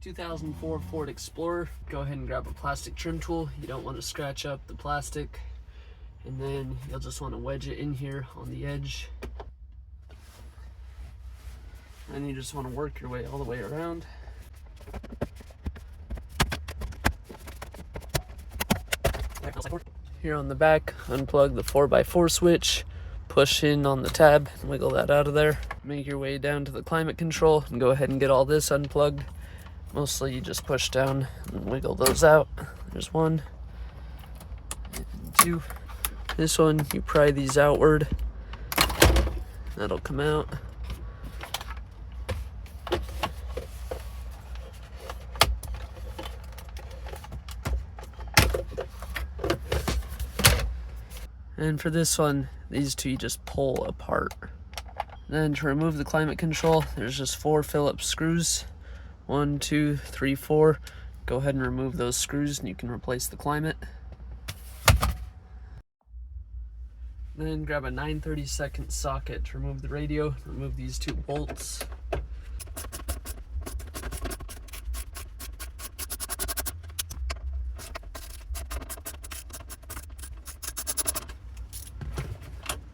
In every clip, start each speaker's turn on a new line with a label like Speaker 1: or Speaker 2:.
Speaker 1: 2004 Ford Explorer. Go ahead and grab a plastic trim tool. You don't want to scratch up the plastic. And then you'll just want to wedge it in here on the edge. And you just want to work your way all the way around. Here on the back, unplug the 4x4 switch, push in on the tab, and wiggle that out of there. Make your way down to the climate control and go ahead and get all this unplugged. Mostly you just push down and wiggle those out. There's one, and two. This one, you pry these outward. That'll come out. And for this one, these two you just pull apart. Then to remove the climate control, there's just 4 Phillips screws. 1, 2, 3, 4. Go ahead and remove those screws and you can replace the climate. Then grab a 9/32 socket to remove the radio. Remove these 2 bolts.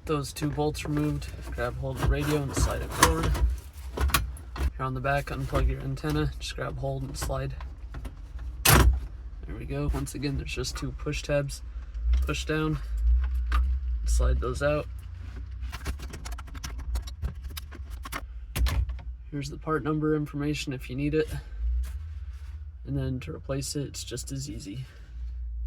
Speaker 1: Those 2 bolts removed, grab hold of the radio and slide it forward. Here on the back, unplug your antenna, just grab hold and slide. There we go. Once again, there's just 2 push tabs. Push down, slide those out. Here's the part number information if you need it. And then to replace it, it's just as easy.